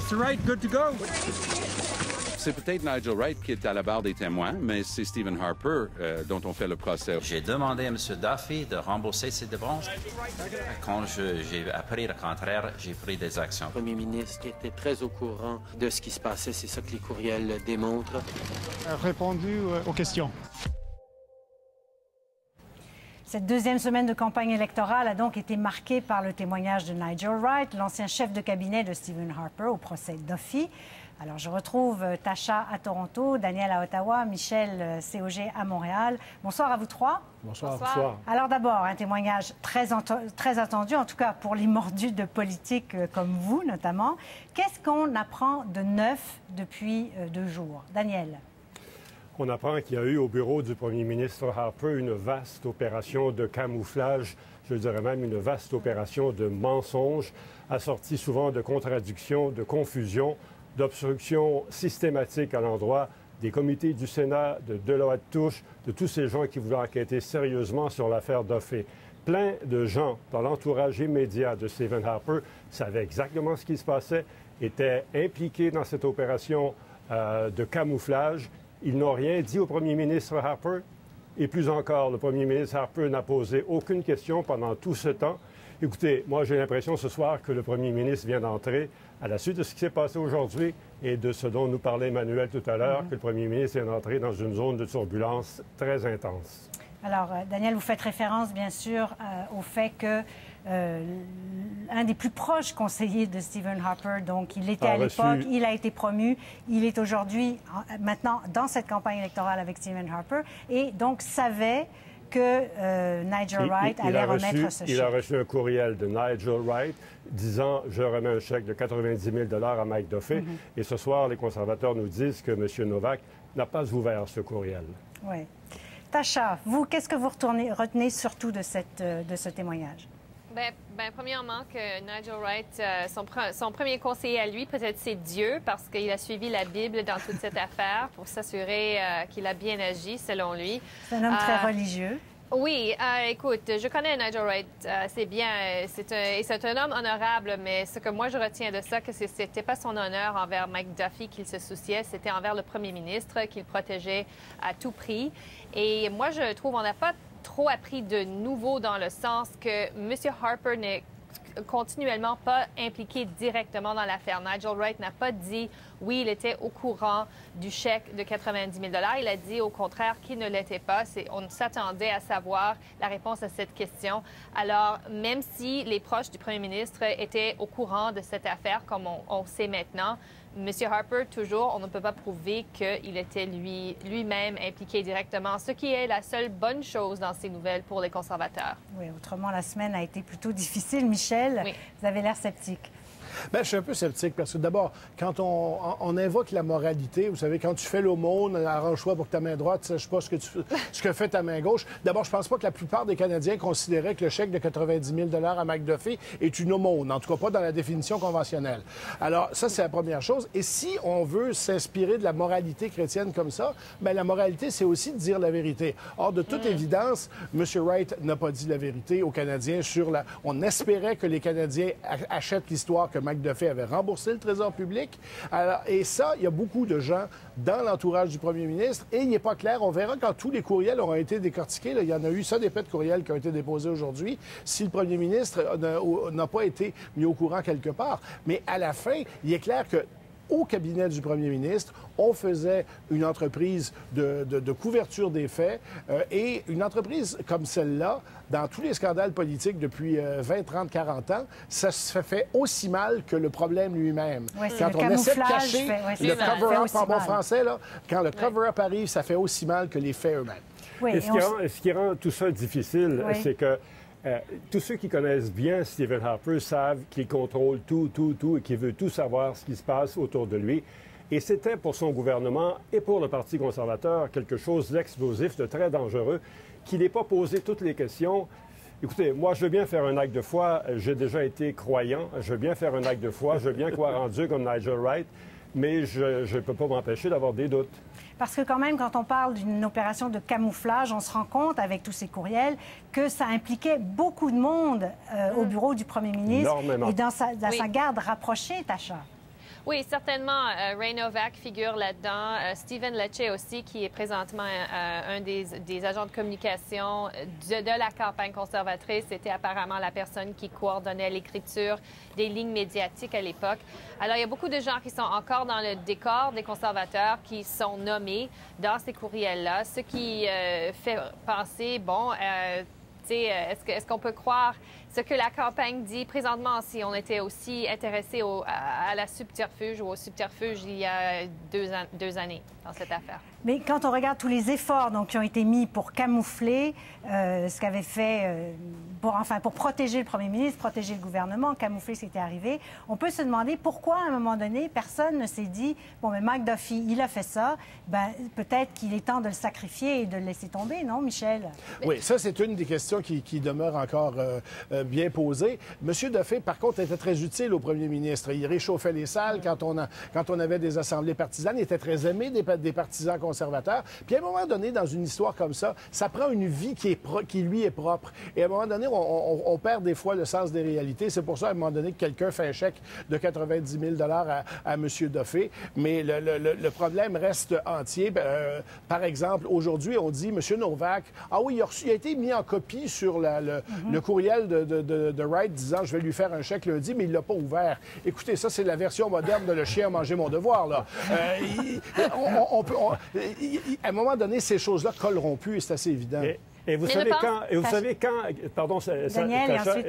Mr. Wright, good to go. C'est peut-être Nigel Wright qui est à la barre des témoins, mais c'est Stephen Harper dont on fait le procès. J'ai demandé à M. Duffy de rembourser ses dépenses. Quand j'ai appris le contraire, j'ai pris des actions. Le premier ministre était très au courant de ce qui se passait. C'est ça que les courriels démontrent. Répondu aux questions. Cette deuxième semaine de campagne électorale a donc été marquée par le témoignage de Nigel Wright, l'ancien chef de cabinet de Stephen Harper au procès Duffy. Alors, je retrouve Tasha à Toronto, Daniel à Ottawa, Michel COG à Montréal. Bonsoir à vous trois. Bonsoir. Bonsoir. Alors d'abord, un témoignage très attendu, en tout cas pour les mordus de politique comme vous notamment. Qu'est-ce qu'on apprend de neuf depuis 2 jours? Daniel. On apprend qu'il y a eu au bureau du premier ministre Harper une vaste opération de camouflage, je dirais même une vaste opération de mensonges, assortie souvent de contradictions, de confusion, d'obstructions systématiques à l'endroit des comités du Sénat, de Deloitte-Touche, de tous ces gens qui voulaient enquêter sérieusement sur l'affaire Duffy. Plein de gens dans l'entourage immédiat de Stephen Harper savaient exactement ce qui se passait, étaient impliqués dans cette opération de camouflage. Ils n'ont rien dit au premier ministre Harper. Et plus encore, le premier ministre Harper n'a posé aucune question pendant tout ce temps. Écoutez, moi j'ai l'impression ce soir que le premier ministre vient d'entrer à la suite de ce qui s'est passé aujourd'hui et de ce dont nous parlait Emmanuel tout à l'heure, que le premier ministre vient d'entrer dans une zone de turbulence très intense. Alors, Daniel, vous faites référence, bien sûr, au fait que un des plus proches conseillers de Stephen Harper, donc il était à l'époque, il a été promu, il est aujourd'hui, maintenant, dans cette campagne électorale avec Stephen Harper, et donc savait que Nigel Wright allait remettre ce chèque. Il a reçu un courriel de Nigel Wright disant « Je remets un chèque de 90 000 à Mike Duffy Et ce soir, les conservateurs nous disent que M. Novak n'a pas ouvert ce courriel. Oui. Tasha, vous, qu'est-ce que vous retenez surtout de ce témoignage? Bien, premièrement, que Nigel Wright, son premier conseiller à lui, peut-être c'est Dieu, parce qu'il a suivi la Bible dans toute cette affaire pour s'assurer qu'il a bien agi, selon lui. C'est un homme très religieux. Oui, écoute, je connais Nigel Wright, c'est bien, c'est un homme honorable, mais ce que moi je retiens de ça, que c'était pas son honneur envers Mike Duffy qu'il se souciait, c'était envers le premier ministre qu'il protégeait à tout prix. Et moi, je trouve on n'a pas trop appris de nouveau dans le sens que M. Harper n'est continuellement pas impliqué directement dans l'affaire. Nigel Wright n'a pas dit oui, il était au courant du chèque de 90 000 $. Il a dit au contraire qu'il ne l'était pas. On s'attendait à savoir la réponse à cette question. Alors, même si les proches du premier ministre étaient au courant de cette affaire, comme on sait maintenant, M. Harper, toujours, on ne peut pas prouver qu'il était lui-même impliqué directement, ce qui est la seule bonne chose dans ces nouvelles pour les conservateurs. Oui, autrement, la semaine a été plutôt difficile. Michel, oui. Vous avez l'air sceptique. Bien, je suis un peu sceptique parce que d'abord, quand on invoque la moralité, vous savez, quand tu fais l'aumône, arrange-toi pour que ta main droite ne sache pas ce que fait ta main gauche. D'abord, je pense pas que la plupart des Canadiens considéraient que le chèque de 90 000 $ à Mike Duffy est une aumône, en tout cas pas dans la définition conventionnelle. Alors, ça, c'est la première chose. Et si on veut s'inspirer de la moralité chrétienne comme ça, bien, la moralité, c'est aussi de dire la vérité. Or, de toute évidence, M. Wright n'a pas dit la vérité aux Canadiens sur la... On espérait que les Canadiens achètent l'histoire que Mike Duffy avait remboursé le Trésor public. Alors, et ça, il y a beaucoup de gens dans l'entourage du premier ministre et il n'est pas clair. On verra quand tous les courriels auront été décortiqués. Là, il y en a eu ça, des pets de courriels qui ont été déposés aujourd'hui. Si le premier ministre n'a pas été mis au courant quelque part. Mais à la fin, il est clair que au cabinet du premier ministre, on faisait une entreprise de couverture des faits et une entreprise comme celle-là, dans tous les scandales politiques depuis 20, 30, 40 ans, ça se fait aussi mal que le problème lui-même. Oui, quand on essaie de cacher le cover-up en bon français, là, quand le cover-up arrive, ça fait aussi mal que les faits eux-mêmes. Oui, et ce qui rend tout ça difficile, c'est que tous ceux qui connaissent bien Stephen Harper savent qu'il contrôle tout et qu'il veut tout savoir ce qui se passe autour de lui. Et c'était pour son gouvernement et pour le Parti conservateur quelque chose d'explosif, de très dangereux, qu'il n'ait pas posé toutes les questions. Écoutez, moi, je veux bien faire un acte de foi. J'ai déjà été croyant. Je veux bien faire un acte de foi. Je veux bien croire en Dieu comme Nigel Wright. Mais je ne peux pas m'empêcher d'avoir des doutes. Parce que quand même, quand on parle d'une opération de camouflage, on se rend compte, avec tous ces courriels, que ça impliquait beaucoup de monde au bureau du premier ministre. Énormément. Et dans sa garde rapprochée, Tasha. Oui, certainement. Ray Novak figure là-dedans. Stephen Lecce aussi, qui est présentement un des agents de communication de la campagne conservatrice. C'était apparemment la personne qui coordonnait l'écriture des lignes médiatiques à l'époque. Alors, il y a beaucoup de gens qui sont encore dans le décor des conservateurs qui sont nommés dans ces courriels-là, ce qui fait penser, bon, est-ce qu'on peut croire ce que la campagne dit présentement si on était aussi intéressé à la subterfuge ou au subterfuge il y a deux années dans cette affaire? Mais quand on regarde tous les efforts donc, qui ont été mis pour camoufler ce qu'avait fait, pour protéger le premier ministre, protéger le gouvernement, camoufler ce qui était arrivé, on peut se demander pourquoi, à un moment donné, personne ne s'est dit, bon, mais Mike Duffy, il a fait ça, ben, peut-être qu'il est temps de le sacrifier et de le laisser tomber, non, Michel? Oui, ça, c'est une des questions qui demeure encore bien posée. M. Duffy, par contre, était très utile au premier ministre. Il réchauffait les salles quand on avait des assemblées partisanes. Il était très aimé des partisans conservateurs. Puis à un moment donné, dans une histoire comme ça prend une vie qui lui est propre. Et à un moment donné, on perd des fois le sens des réalités. C'est pour ça, à un moment donné, que quelqu'un fait un chèque de 90 000 à M. Duffy. Mais le problème reste entier. Par exemple, aujourd'hui, on dit, M. Novak, ah oui, il a été mis en copie sur le courriel de Wright disant, je vais lui faire un chèque lundi, mais il ne l'a pas ouvert. Écoutez, ça, c'est la version moderne de le chien a mangé mon devoir, là. À un moment donné, ces choses-là colleront plus et c'est assez évident. Et vous savez quand, pardon, Daniel, Tacha,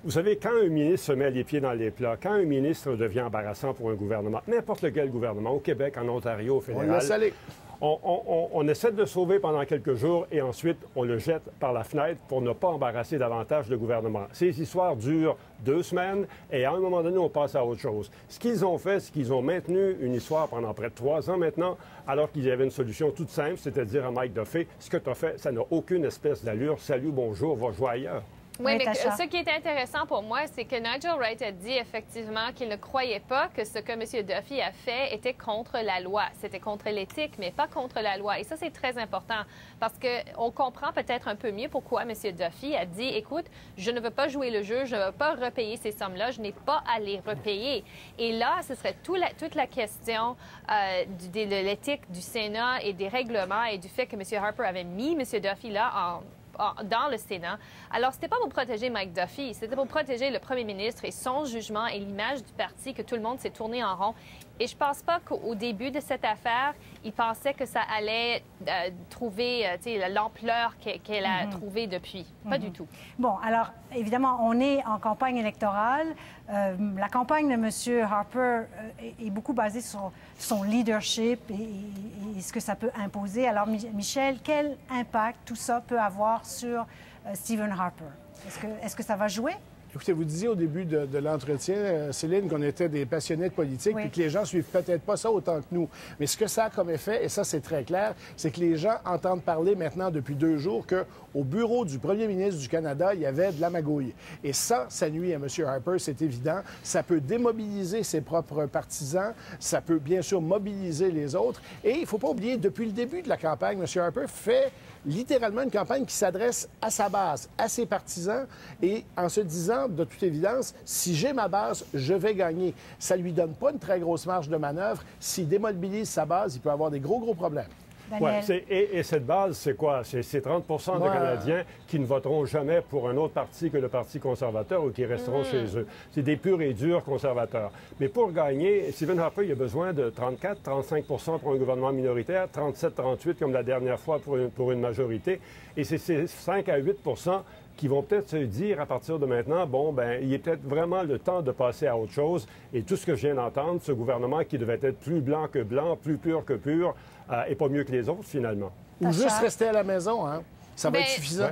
vous savez quand un ministre se met les pieds dans les plats, quand un ministre devient embarrassant pour un gouvernement, n'importe lequel gouvernement, au Québec, en Ontario, au fédéral, on laisse aller. On essaie de le sauver pendant quelques jours et ensuite on le jette par la fenêtre pour ne pas embarrasser davantage le gouvernement. Ces histoires durent 2 semaines et à un moment donné, on passe à autre chose. Ce qu'ils ont fait, c'est qu'ils ont maintenu une histoire pendant près de 3 ans maintenant, alors qu'il y avait une solution toute simple, c'est-à-dire à Mike Duffy, ce que tu as fait, ça n'a aucune espèce d'allure. Salut, bonjour, va jouer ailleurs. Oui, mais ce qui est intéressant pour moi, c'est que Nigel Wright a dit effectivement qu'il ne croyait pas que ce que M. Duffy a fait était contre la loi. C'était contre l'éthique, mais pas contre la loi. Et ça, c'est très important parce qu'on comprend peut-être un peu mieux pourquoi M. Duffy a dit, écoute, je ne veux pas jouer le jeu, je ne veux pas repayer ces sommes-là, je n'ai pas à les repayer. Et là, ce serait toute la question de l'éthique du Sénat et des règlements et du fait que M. Harper avait mis M. Duffy là dans le Sénat. Alors, c'était pas pour protéger Mike Duffy, c'était pour protéger le premier ministre et son jugement et l'image du parti que tout le monde s'est tourné en rond. Et je pense pas qu'au début de cette affaire, il pensait que ça allait trouver l'ampleur qu'elle a trouvée depuis. Pas du tout. Bon, alors, évidemment, on est en campagne électorale. La campagne de M. Harper est beaucoup basée sur son leadership et ce que ça peut imposer. Alors, Michel, quel impact tout ça peut avoir sur Stephen Harper? Est-ce que ça va jouer? Écoutez, vous disiez au début de l'entretien, Céline, qu'on était des passionnés de politique, puis que les gens suivent peut-être pas ça autant que nous. Mais ce que ça a comme effet, et ça c'est très clair, c'est que les gens entendent parler maintenant depuis 2 jours qu'au bureau du premier ministre du Canada, il y avait de la magouille. Et ça nuit à M. Harper, c'est évident. Ça peut démobiliser ses propres partisans, ça peut bien sûr mobiliser les autres. Et il ne faut pas oublier, depuis le début de la campagne, M. Harper fait littéralement une campagne qui s'adresse à sa base, à ses partisans, et en se disant, de toute évidence, si j'ai ma base, je vais gagner. Ça ne lui donne pas une très grosse marge de manœuvre. S'il démobilise sa base, il peut avoir des gros problèmes. Ouais, et cette base, c'est quoi? C'est 30 de Canadiens qui ne voteront jamais pour un autre parti que le Parti conservateur ou qui resteront chez eux. C'est des purs et durs conservateurs. Mais pour gagner, Stephen Harper, il a besoin de 34-35 pour un gouvernement minoritaire, 37-38 comme la dernière fois pour une majorité. Et c'est ces 5 à 8 qui vont peut-être se dire à partir de maintenant, bon, ben, il est peut-être vraiment le temps de passer à autre chose. Et tout ce que je viens d'entendre, ce gouvernement qui devait être plus blanc que blanc, plus pur que pur, et pas mieux que les autres, finalement. Ou juste rester à la maison, hein? Ça va être suffisant.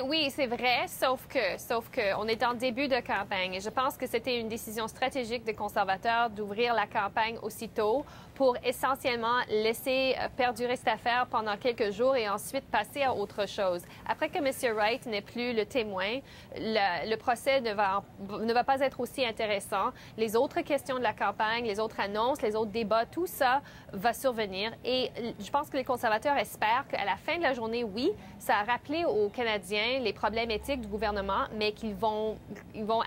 Oui, c'est vrai, sauf que on est en début de campagne. Et je pense que c'était une décision stratégique des conservateurs d'ouvrir la campagne aussitôt pour essentiellement laisser perdurer cette affaire pendant quelques jours et ensuite passer à autre chose. Après que M. Wright n'est plus le témoin, le procès ne va pas être aussi intéressant. Les autres questions de la campagne, les autres annonces, les autres débats, tout ça va survenir. Et je pense que les conservateurs espèrent qu'à la fin de la journée, oui, ça a rappelé aux Canadiens les problèmes éthiques du gouvernement, mais qu'ils vont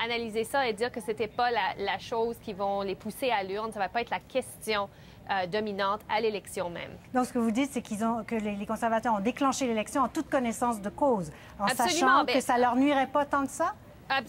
analyser ça et dire que c'était pas la chose qui vont les pousser à l'urne. Ça va pas être la question dominante à l'élection même. Donc, ce que vous dites, c'est que les conservateurs ont déclenché l'élection en toute connaissance de cause, en Absolument, sachant que ça leur nuirait pas tant que ça?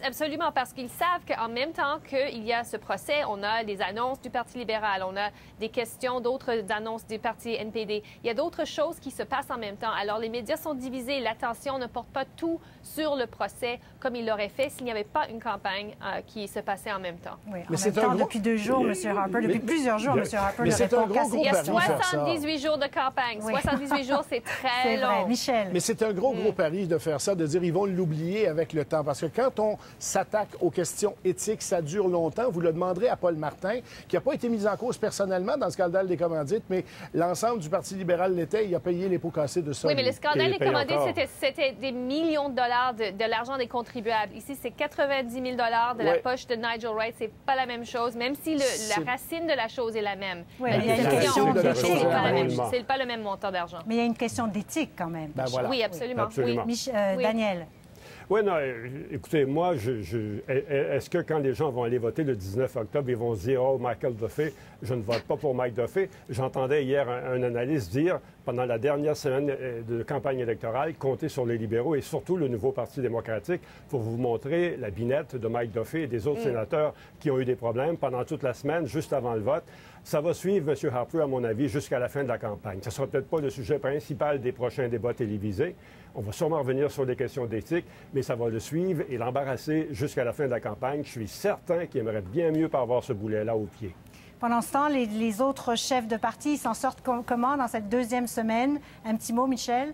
Absolument, parce qu'ils savent qu'en même temps qu'il y a ce procès, on a des annonces du Parti libéral, on a des questions d'autres annonces du Parti NPD. Il y a d'autres choses qui se passent en même temps. Alors, les médias sont divisés. L'attention ne porte pas tout sur le procès comme il l'aurait fait s'il n'y avait pas une campagne qui se passait en même temps. Oui, en même temps, depuis 2 jours, M. Harper, depuis plusieurs jours, M. Harper ne répond qu'à ces questions. Il y a 78 jours de campagne. Oui. 78 jours, c'est très long. Vrai. Michel. Mais c'est un gros pari de faire ça, de dire ils vont l'oublier avec le temps. Parce que quand on s'attaque aux questions éthiques, ça dure longtemps. Vous le demanderez à Paul Martin, qui n'a pas été mis en cause personnellement dans le scandale des commandites, mais l'ensemble du Parti libéral l'était. Il a payé les pots cassés de ça. Oui, mais le scandale des commandites, c'était des millions de dollars de l'argent des contribuables. Ici, c'est 90 000 de la poche de Nigel Wright. C'est pas la même chose, même si la racine de la chose est la même. Oui, il y a une question d'éthique. C'est pas le même montant d'argent. Mais il y a une question d'éthique quand même. Ben voilà. Oui, absolument. Absolument. Oui. Daniel. Oui, non, écoutez, moi, est-ce que quand les gens vont aller voter le 19 octobre, ils vont se dire « Oh, Michael Duffy, je ne vote pas pour Mike Duffy ». J'entendais hier un analyste dire, pendant la dernière semaine de campagne électorale, comptez sur les libéraux et surtout le nouveau Parti démocratique pour vous montrer la binette de Mike Duffy et des autres sénateurs qui ont eu des problèmes pendant toute la semaine, juste avant le vote. Ça va suivre M. Harper, à mon avis, jusqu'à la fin de la campagne. Ce ne sera peut-être pas le sujet principal des prochains débats télévisés. On va sûrement revenir sur des questions d'éthique, mais ça va le suivre et l'embarrasser jusqu'à la fin de la campagne. Je suis certain qu'il aimerait bien mieux pas avoir ce boulet-là au pied. Pendant ce temps, les autres chefs de parti s'en sortent comment dans cette 2e semaine? Un petit mot, Michel?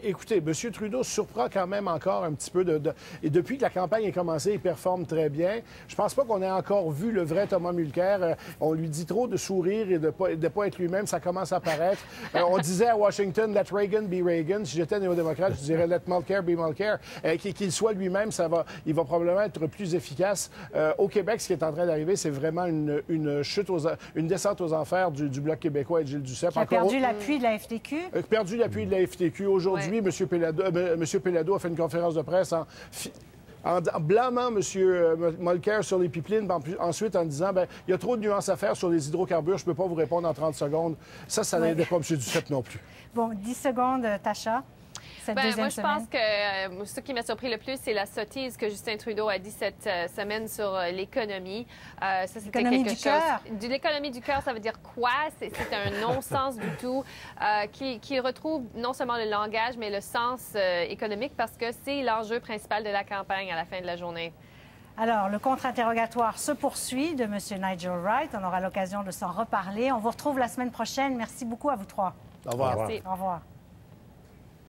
Écoutez, M. Trudeau surprend quand même encore un petit peu. Et depuis que la campagne a commencé, il performe très bien. Je pense pas qu'on ait encore vu le vrai Thomas Mulcair. On lui dit trop de sourire et de pas être lui-même. Ça commence à paraître. On disait à Washington, « Let Reagan be Reagan ». Si j'étais néo-démocrate, je dirais « Let Mulcair be Mulcair ». Qu'il soit lui-même, il va probablement être plus efficace. Au Québec, ce qui est en train d'arriver, c'est vraiment une descente aux enfers du Bloc québécois et de Gilles Duceppe. Qui a perdu l'appui de la FTQ. Perdu l'appui de la FTQ. Aujourd'hui, M. Péladeau a fait une conférence de presse en blâmant M. Mulcair sur les pipelines, ensuite en disant il y a trop de nuances à faire sur les hydrocarbures, je ne peux pas vous répondre en 30 secondes. Ça n'aidait pas M. Duceppe non plus. Bon, 10 secondes, Tasha. Moi, je pense que ce qui m'a surpris le plus, c'est la sottise que Justin Trudeau a dit cette semaine sur l'économie. L'économie du cœur? L'économie du cœur, ça veut dire quoi? C'est un non-sens du tout. Qu'il retrouve non seulement le langage, mais le sens économique, parce que c'est l'enjeu principal de la campagne à la fin de la journée. Alors, le contre-interrogatoire se poursuit de M. Nigel Wright. On aura l'occasion de s'en reparler. On vous retrouve la semaine prochaine. Merci beaucoup à vous trois. Au revoir. Merci. Au revoir.